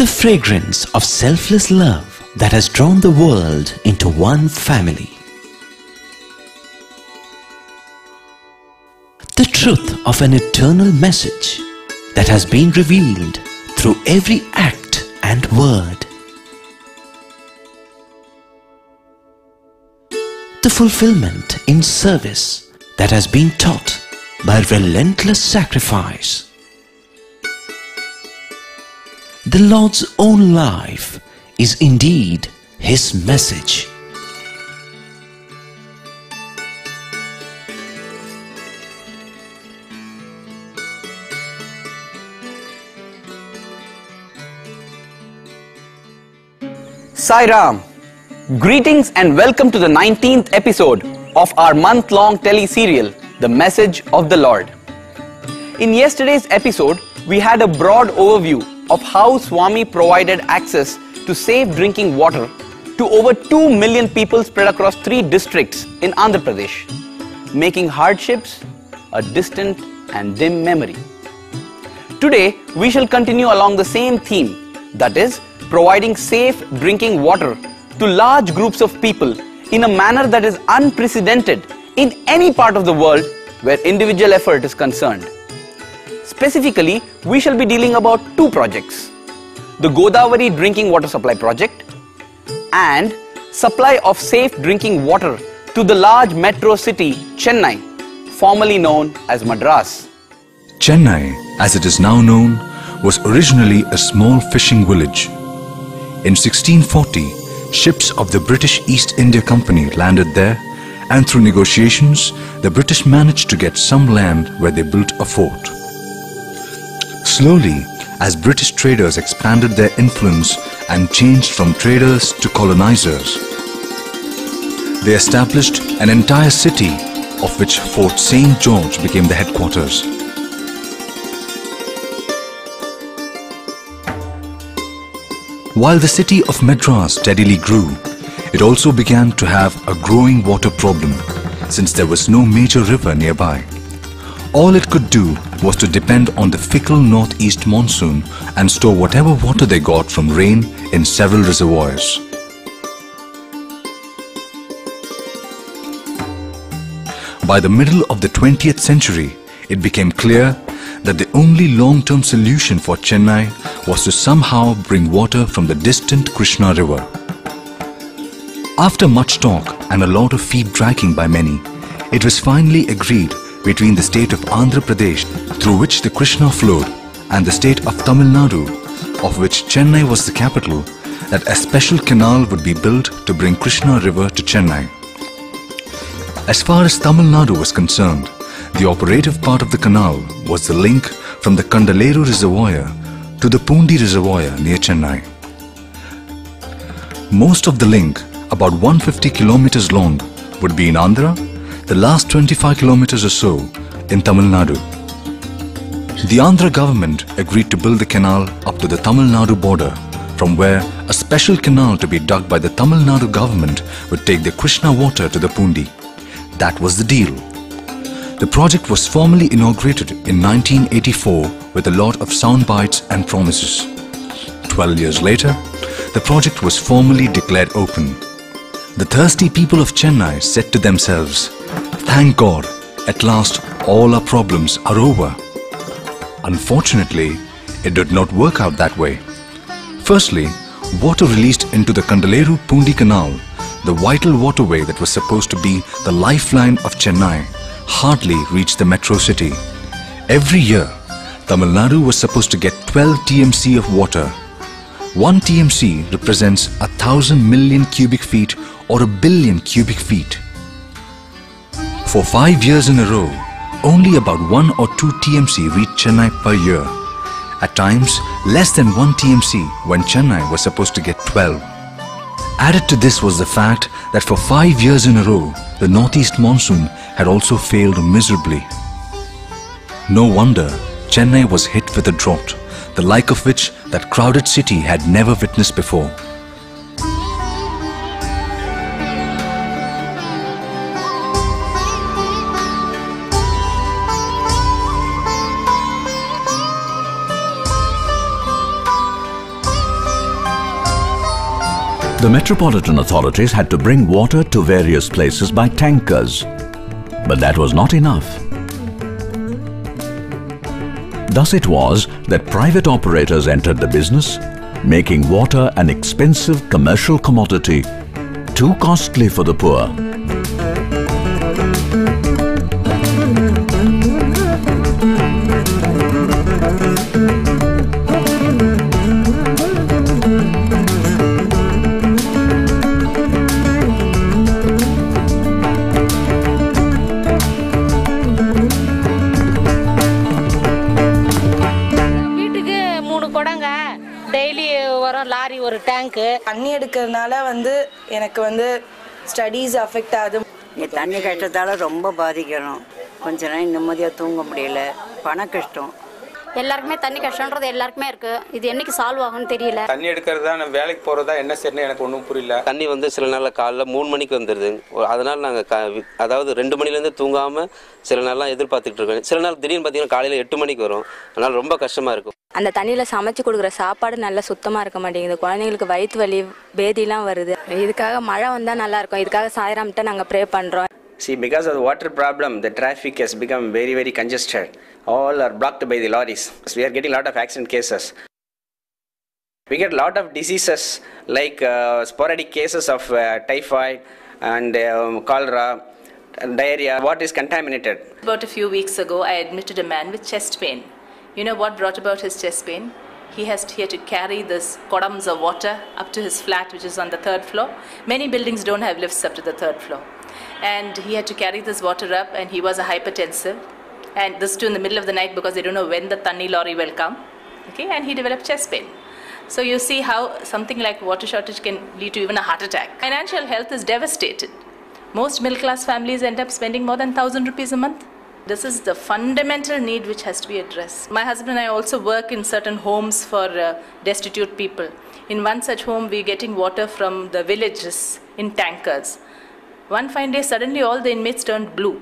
The fragrance of selfless love that has drawn the world into one family. The truth of an eternal message that has been revealed through every act and word. The fulfillment in service that has been taught by relentless sacrifice. The Lord's own life is indeed His message. Sai Ram. Greetings and welcome to the 19th episode of our month-long tele-serial, The Message of the Lord. In yesterday's episode, we had a broad overview of how Swami provided access to safe drinking water to over 2 million people spread across 3 districts in Andhra Pradesh, making hardships a distant and dim memory. Today, we shall continue along the same theme, that is, providing safe drinking water to large groups of people in a manner that is unprecedented in any part of the world where individual effort is concerned. Specifically, we shall be dealing about 2 projects: the Godavari Drinking Water Supply Project and supply of safe drinking water to the large metro city Chennai, formerly known as Madras. Chennai, as it is now known, was originally a small fishing village. In 1640, ships of the British East India Company landed there, and through negotiations, the British managed to get some land where they built a fort. Slowly, as British traders expanded their influence and changed from traders to colonizers, they established an entire city, of which Fort St. George became the headquarters. While the city of Madras steadily grew, it also began to have a growing water problem, since there was no major river nearby. All it could do was to depend on the fickle northeast monsoon and store whatever water they got from rain in several reservoirs. By the middle of the 20th century, it became clear that the only long-term solution for Chennai was to somehow bring water from the distant Krishna river. After much talk and a lot of feet dragging by many, it was finally agreed between the state of Andhra Pradesh, through which the Krishna flowed, and the state of Tamil Nadu, of which Chennai was the capital, that a special canal would be built to bring Krishna river to Chennai. As far as Tamil Nadu was concerned, the operative part of the canal was the link from the Kandaleru reservoir to the Pundi reservoir near Chennai. Most of the link, about 150 kilometers long, would be in Andhra, the last 25 kilometers or so in Tamil Nadu. The Andhra government agreed to build the canal up to the Tamil Nadu border, from where a special canal to be dug by the Tamil Nadu government would take the Krishna water to the Pundi. That was the deal. The project was formally inaugurated in 1984 with a lot of sound bites and promises. 12 years later, the project was formally declared open. The thirsty people of Chennai said to themselves, "Thank God, at last all our problems are over." Unfortunately, it did not work out that way. Firstly, water released into the Kandaleru Pundi Canal, the vital waterway that was supposed to be the lifeline of Chennai, hardly reached the metro city. Every year, Tamil Nadu was supposed to get 12 TMC of water. 1 TMC represents 1,000 million cubic feet or 1 billion cubic feet. For 5 years in a row, only about 1 or 2 TMC reached Chennai per year. At times, less than 1 TMC when Chennai was supposed to get 12. Added to this was the fact that for 5 years in a row, the northeast monsoon had also failed miserably. No wonder Chennai was hit with a drought, the like of which that crowded city had never witnessed before. The metropolitan authorities had to bring water to various places by tankers, but that was not enough. Thus it was that private operators entered the business, making water an expensive commercial commodity, too costly for the poor. Lorry ஒரு tank தண்ணி எடுக்கிறதுனால எனக்கு studies affect ஆகுது. இங்கே தண்ணி கஷ்டத்தால் ரொம்ப பாதிக்கிறோம். கொஞ்ச நேரம் நிம்மதியாக தூங்க முடியல. பண கஷ்டம் எல்லாருக்குமே தண்ணி கஷ்டம்ன்றது எல்லாருக்குமே இருக்கு. இது என்னைக்கு சால்வ் ஆகும்னு தெரியல. தண்ணி எடுக்கிறதா நான் வேலைக்கு போகிறதா என்ன செய்யணும் எனக்கு ஒன்றும் புரியல. தண்ணி சில நாளில் காலைல 3 மணிக்கு வந்துடுது. அதனால் நாங்கள் அதாவது 2 மணிலேருந்து தூங்காமல் சில நாள்லாம் எதிர்பார்த்துட்டு இருக்கோம். சில நாள் திடீர்னு பார்த்தீங்கன்னா காலையில் 8 மணிக்கு வரும். அதனால் ரொம்ப கஷ்டமாக இருக்கும். அந்த தண்ணியில் சமைச்சு கொடுக்குற சாப்பாடு நல்லா சுத்தமாக இருக்க மாட்டேங்குது. குழந்தைங்களுக்கு வயிற்று வலி பேதிலாம் வருது. இதுக்காக மழை வந்தால் நல்லா இருக்கும். இதுக்காக சாய்ராம்கிட்ட நாங்கள் ப்ரே பண்ணுறோம். See, because of the water problem, the traffic has become very, very congested. All are blocked by the lorries. So we are getting a lot of accident cases. We get a lot of diseases like sporadic cases of typhoid and cholera, diarrhea. What is contaminated? About a few weeks ago, I admitted a man with chest pain. You know what brought about his chest pain? He had to carry this kodams of water up to his flat, which is on the 3rd floor. Many buildings don't have lifts up to the 3rd floor. And he had to carry this water up, and he was a hypertensive. And this too in the middle of the night because they don't know when the Tanni lorry will come. Okay, and he developed chest pain. So you see how something like water shortage can lead to even a heart attack. Financial health is devastated. Most middle class families end up spending more than 1,000 rupees a month. This is the fundamental need which has to be addressed. My husband and I also work in certain homes for destitute people. In one such home, we're getting water from the villages in tankers. One fine day, suddenly all the inmates turned blue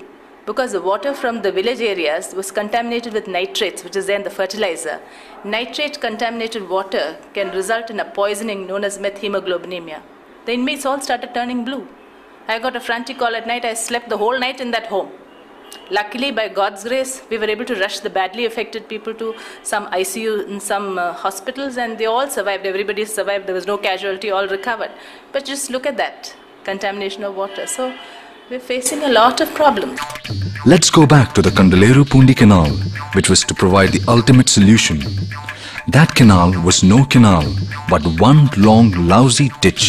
because the water from the village areas was contaminated with nitrates, which is then the fertilizer. Nitrate contaminated water can result in a poisoning known as methemoglobinemia. The inmates all started turning blue. I got a frantic call at night. I slept the whole night in that home. Luckily, by God's grace, we were able to rush the badly affected people to some ICU in some hospitals, and they all survived. Everybody survived. There was no casualty, all recovered. But just look at that. Contamination of water. So we're facing a lot of problems. Let's go back to the Kandaleru Pundi Canal, which was to provide the ultimate solution. That canal was no canal, but one long lousy ditch.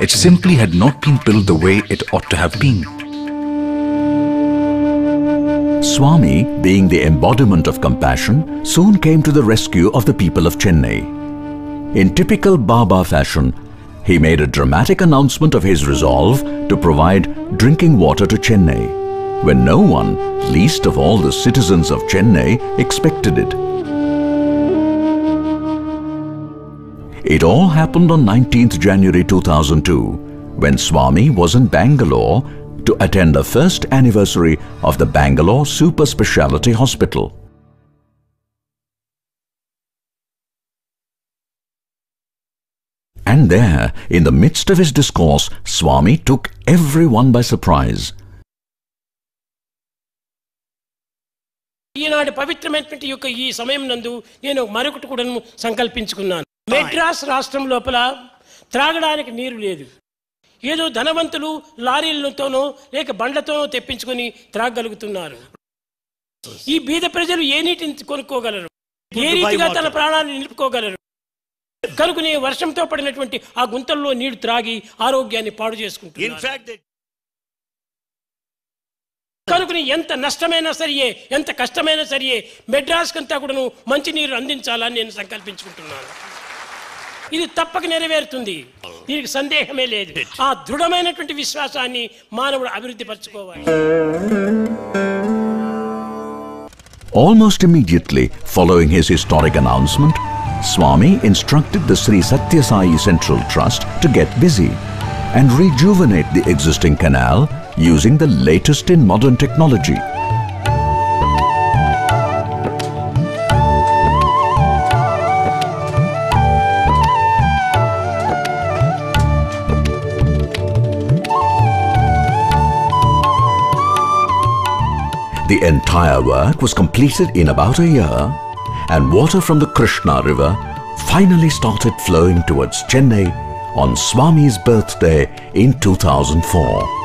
It simply had not been built the way it ought to have been. Swami, being the embodiment of compassion, soon came to the rescue of the people of Chennai. In typical Baba fashion, he made a dramatic announcement of his resolve to provide drinking water to Chennai, when no one, least of all the citizens of Chennai, expected it. It all happened on 19th January 2002, when Swami was in Bangalore to attend the first anniversary of the Bangalore Super Speciality Hospital. And there, in the midst of his discourse, Swami took everyone by surprise. ఈనాడు పవిత్రమైనటువంటి యొక్క ఈ సమయం నందు నేను మరొకటి కూడా సంకల్పించుకున్నాను. మెడ్రాస్ రాష్ట్రం లోపల త్రాగడానికి నీరు లేదు. ఏదో ధనవంతులు లారీలతోనో లేక బండ్లతోనో తెప్పించుకొని త్రాగలుగుతున్నారు. ఈ బీద ప్రజలు ఏ నీటిని కొనుక్కోగలరు? ఏ రీతిగా తన ప్రాణాన్ని నిలుపుకోగలరు? కనుకనే వర్షంతో పడినటువంటి ఆ గుంతల్లో నీళ్లు త్రాగి ఆరోగ్యాన్ని పాడు చేసుకుంటున్నారు. కనుకని ఎంత నష్టమైనా సరియే, ఎంత కష్టమైనా సరియే, మెడ్రాస్ కంతా కూడాను మంచినీరు అందించాలని నేను సంకల్పించుకుంటున్నాను. ఇది తప్పక నెరవేరుతుంది, దీనికి సందేహమే లేదు. ఆ దృఢమైనటువంటి విశ్వాసాన్ని మానవుడు అభివృద్ధి పరచుకోవాలి. Almost immediately following his historic announcement, Swami instructed the Sri Sathya Sai Central Trust to get busy and rejuvenate the existing canal using the latest in modern technology. The entire work was completed in about a year, and water from the Krishna river finally started flowing towards Chennai on Swami's birthday in 2004.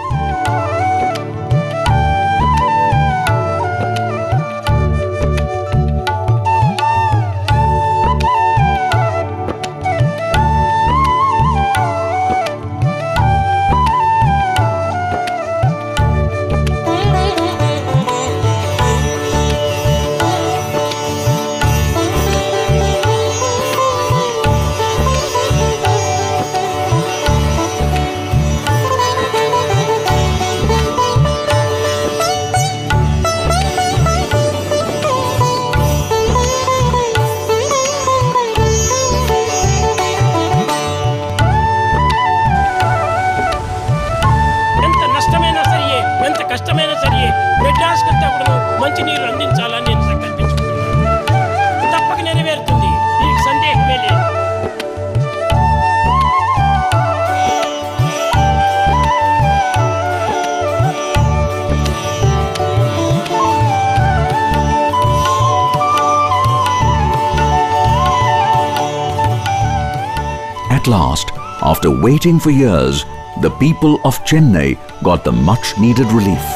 At last, after waiting for years, the people of Chennai got the much-needed relief.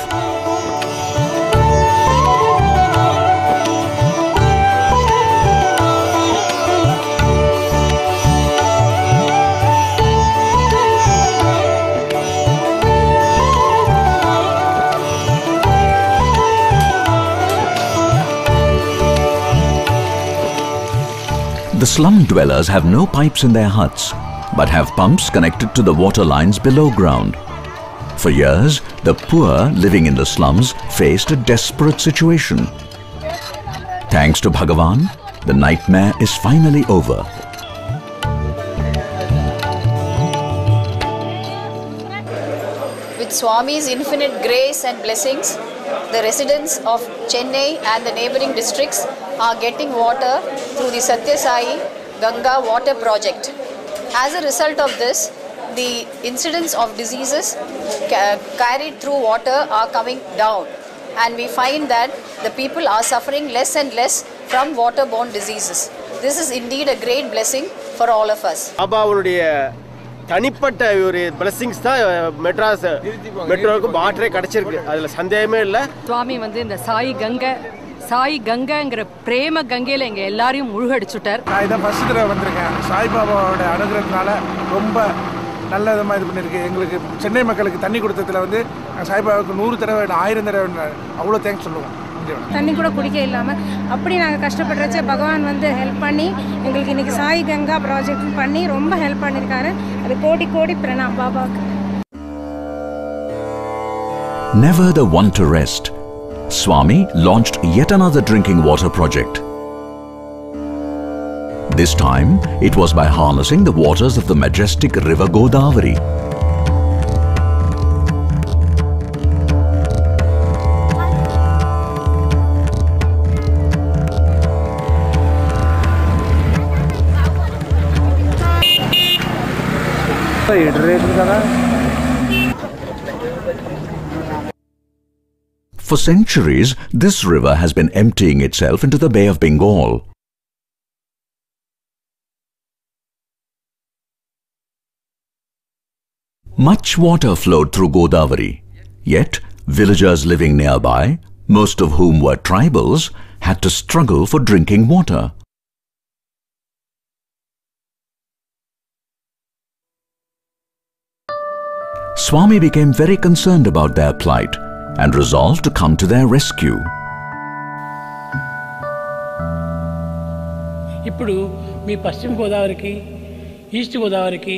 The slum dwellers have no pipes in their huts, but have pumps connected to the water lines below ground. For years, the poor living in the slums faced a desperate situation. Thanks to Bhagavan, the nightmare is finally over. With Swami's infinite grace and blessings, the residents of Chennai and the neighboring districts are getting water through the Sathya Sai Ganga water project. As a result of this, the incidence of diseases carried through water are coming down, and we find that the people are suffering less and less from waterborne diseases. This is indeed a great blessing for all of us. தனிப்பட்ட ஒரு blessings தான் மெட்ராஸ் மெட்ரோக்கு வாட்டரே கிடைச்சிருக்கு. அதுல சந்தேகமே இல்ல. சுவாமி வந்து இந்த சாய் கங்காங்கிற பிரேம கங்கையில எங்க எல்லாரையும் முழுகடிச்சுட்டார். நான் இத ஃபர்ஸ்ட் தடவை வந்திருக்கேன். சாய் பாபாவோட அனுகிரகத்தால ரொம்ப நல்ல விதமா இது பண்ணிருக்கு. எங்களுக்கு சென்னை மக்களுக்கு தண்ணி கொடுத்ததுல வந்து சாய் பாபாவுக்கு 100 தடவை 1000 தடவை அவ்வளவு தேங்க்ஸ் சொல்லுவோம். தண்ணி கூட குடிக்க இல்லாமல் அப்படி நாங்கள் கஷ்டப்படுறச்ச பகவான் வந்து ஹெல்ப் பண்ணி எங்களுக்கு இன்னைக்கு சாய் கங்கா ப்ராஜெக்ட் பண்ணி ரொம்ப ஹெல்ப் பண்ணியிருக்காரு. அது கோடி கோடி பிரணாம் பாபாவுக்கு. Never the one to rest, Swami launched yet another drinking water project. This time, it was by harnessing the waters of the majestic river Godavari. For centuries, this river has been emptying itself into the Bay of Bengal. Much water flowed through Godavari, yet villagers living nearby, most of whom were tribals, had to struggle for drinking water. Swami became very concerned about their plight and resolved to come to their rescue. ఇప్పుడు మీ పశ్చిమ గోదావరికి east గోదావరికి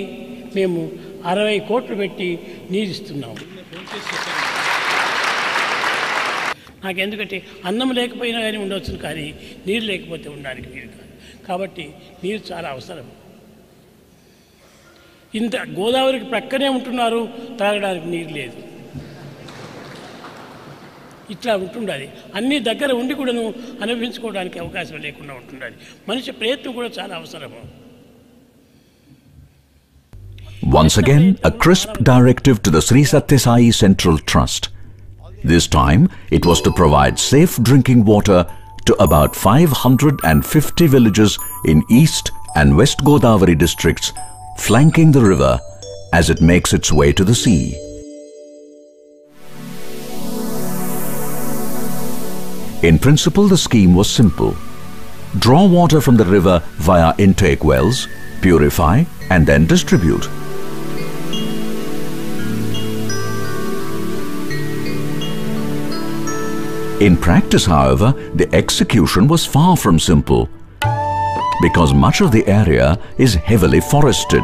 మేము 60 కోట్లు పెట్టి నీరు ఇస్తున్నాము. నాకు ఎందుకంటే అన్నం లేకపోయినా కానీ ఉండవచ్చు, కానీ నీరు లేకపోతే ఉండడానికి వీలు కాదు. కాబట్టి నీరు చాలా అవసరం. ఇంత గోదావరికి ప్రక్కనే ఉంటున్నారు, తాగడానికి నీరు లేదు. ఇట్లా ఉంటుండాలి. అన్ని దగ్గర ఉండి కూడాను అనుభవించుకోవడానికి అవకాశం లేకుండా ఉంటుండాలి. మనిషి ప్రయత్నం కూడా చాలా అవసరము. Once again, a crisp directive to the Sri Sathya Sai Central Trust. This time, it was to provide safe drinking water to about 550 villages in East and West Godavari districts, flanking the river as it makes its way to the sea. In principle, the scheme was simple. Draw water from the river via intake wells, purify, and then distribute. In practice, however, the execution was far from simple, because much of the area is heavily forested.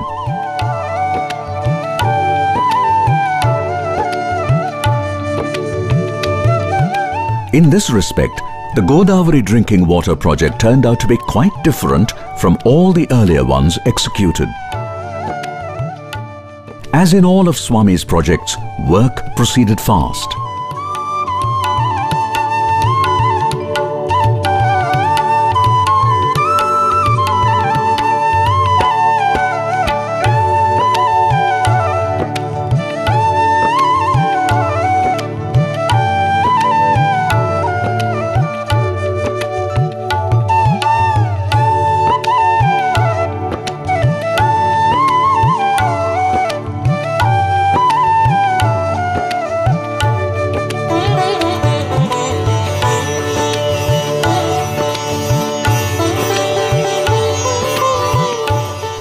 In this respect, the Godavari drinking water project turned out to be quite different from all the earlier ones executed. As in all of Swami's projects, work proceeded fast.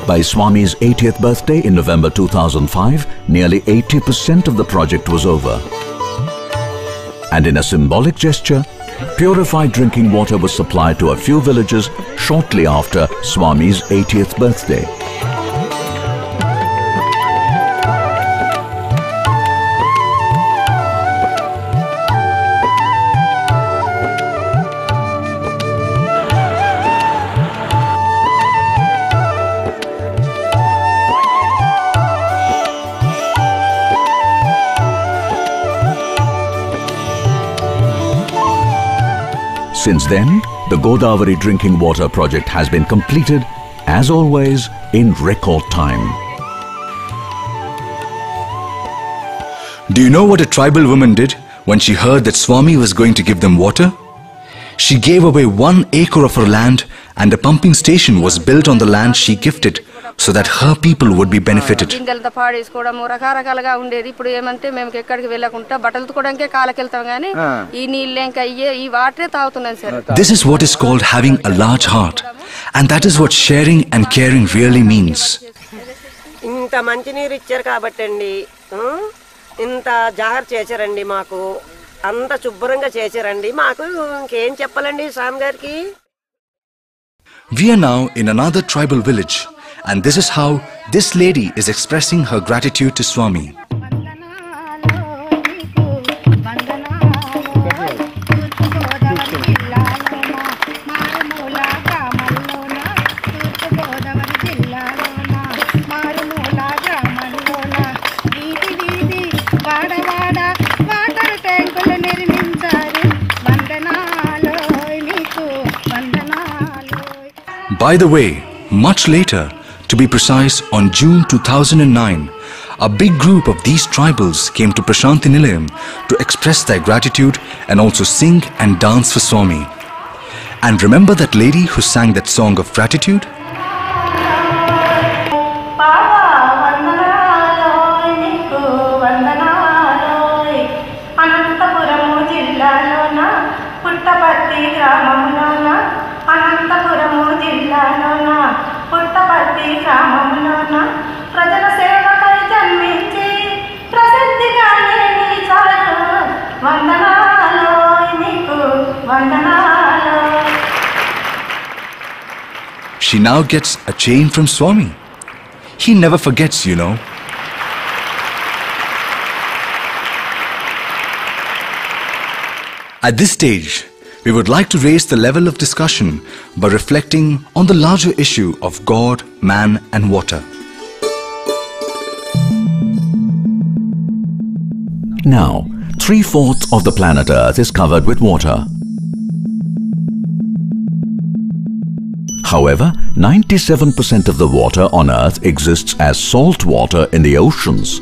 By Swami's 80th birthday in November 2005, nearly 80% of the project was over. And in a symbolic gesture, purified drinking water was supplied to a few villages shortly after Swami's 80th birthday. Since then, the Godavari drinking water project has been completed, as always, in record time. Do you know what a tribal woman did when she heard that Swami was going to give them water? She gave away 1 acre of her land, and a pumping station was built on the land she gifted, so that her people would be benefited. This is what is called having a large heart, and that is what sharing and caring really means. We are now in another tribal village, and this is how this lady is expressing her gratitude to Swami. By the way, much later, to be precise, on June 2009, a big group of these tribals came to Prashanthi Nilayam to express their gratitude and also sing and dance for Swami. And remember that lady who sang that song of gratitude? She now gets a chain from Swami. He never forgets, you know. At this stage, we would like to raise the level of discussion by reflecting on the larger issue of God, man and water. Now, 3/4 of the planet Earth is covered with water. However, 97% of the water on Earth exists as salt water in the oceans.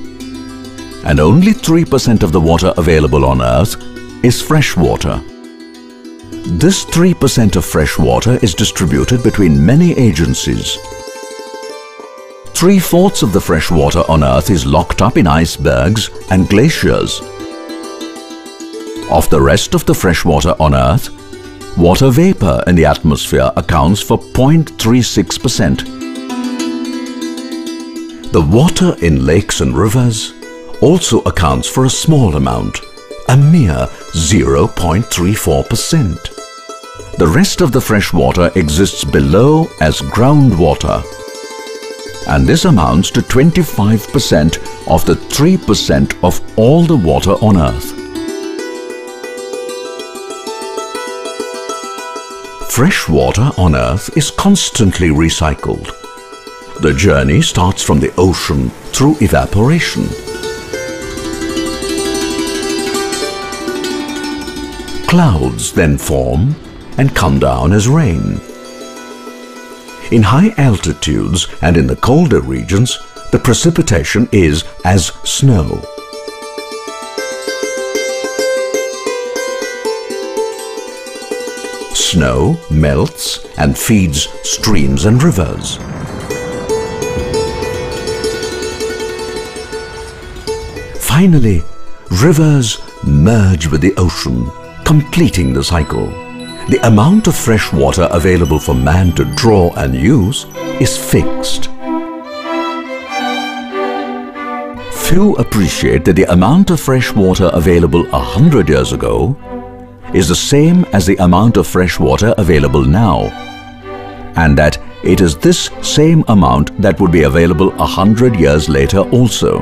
and only 3% of the water available on Earth is fresh water. This 3% of fresh water is distributed between many agencies. 3/4 of the fresh water on Earth is locked up in icebergs and glaciers. Of the rest of the fresh water on Earth, water vapor in the atmosphere accounts for 0.36%. The water in lakes and rivers also accounts for a small amount, a mere 0.34%. The rest of the fresh water exists below as groundwater, and this amounts to 25% of the 3% of all the water on Earth. Fresh water on Earth is constantly recycled. The journey starts from the ocean through evaporation. Clouds then form and come down as rain. In high altitudes and in the colder regions, the precipitation is as snow. Snow melts and feeds streams and rivers. Finally, rivers merge with the ocean, completing the cycle. The amount of fresh water available for man to draw and use is fixed. Few appreciate that the amount of fresh water available 100 years ago is the same as the amount of fresh water available now, and that it is this same amount that would be available 100 years later also.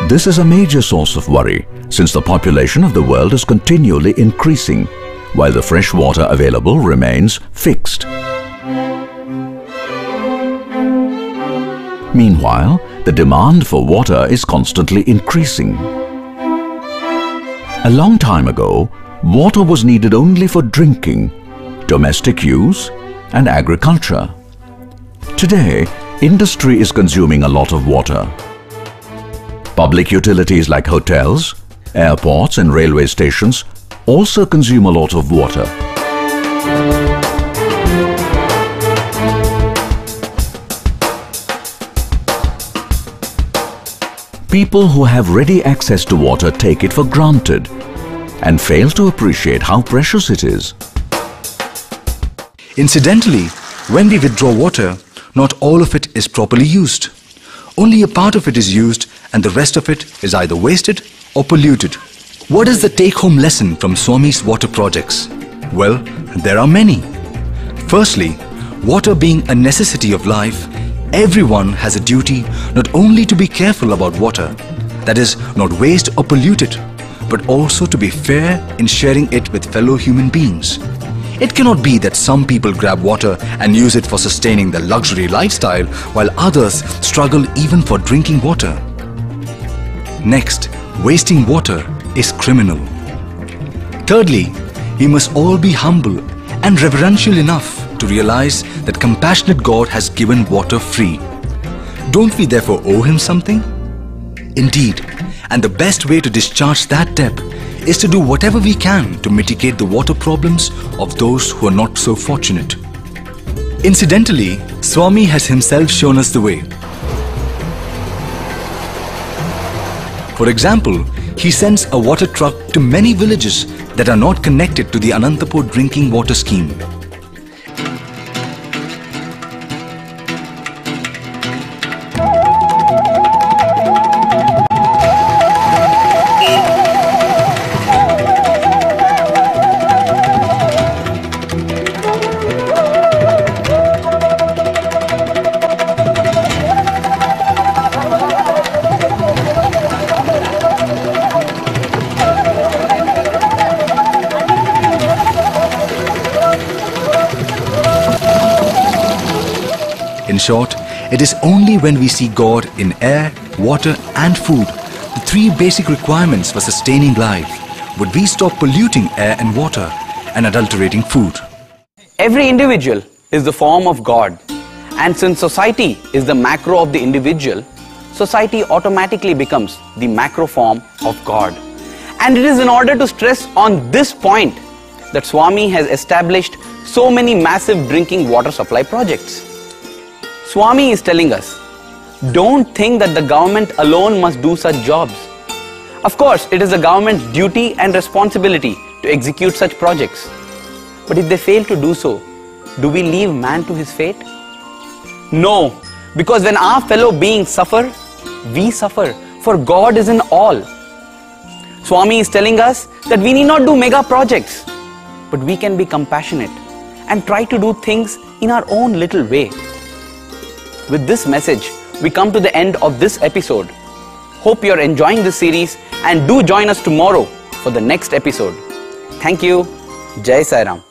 This is a major source of worry, since the population of the world is continually increasing, while the fresh water available remains fixed. Meanwhile, the demand for water is constantly increasing. A long time ago, water was needed only for drinking, domestic use, and agriculture. Today, industry is consuming a lot of water. Public utilities like hotels, airports, and railway stations also consume a lot of water. People who have ready access to water take it for granted and fail to appreciate how precious it is. Incidentally, when we withdraw water, not all of it is properly used. Only a part of it is used and the rest of it is either wasted or polluted. What is the take-home lesson from Swami's water projects? Well, there are many. Firstly, water being a necessity of life, everyone has a duty not only to be careful about water, that is, not waste or pollute it, but also to be fair in sharing it with fellow human beings. It cannot be that some people grab water and use it for sustaining their luxury lifestyle, while others struggle even for drinking water. Next, wasting water is criminal. Thirdly, we must all be humble and reverential enough to realize that compassionate God has given water free. Don't we therefore owe Him something? Indeed, and the best way to discharge that debt is to do whatever we can to mitigate the water problems of those who are not so fortunate. Incidentally, Swami has himself shown us the way. For example, he sends a water truck to many villages that are not connected to the Anantapur drinking water scheme. In short, it is only when we see God in air, water and food, the three basic requirements for sustaining life, would we stop polluting air and water and adulterating food. Every individual is the form of God, and since society is the macro of the individual, society automatically becomes the macro form of God. And it is in order to stress on this point that Swami has established so many massive drinking water supply projects. Swami is telling us, don't think that the government alone must do such jobs. Of course, it is the government's duty and responsibility to execute such projects. But if they fail to do so, do we leave man to his fate? No, because when our fellow beings suffer, we suffer, for God is in all. Swami is telling us that we need not do mega projects, but we can be compassionate and try to do things in our own little way. With this message, we come to the end of this episode. Hope you are enjoying this series and do join us tomorrow for the next episode. Thank you. Jai Sai Ram.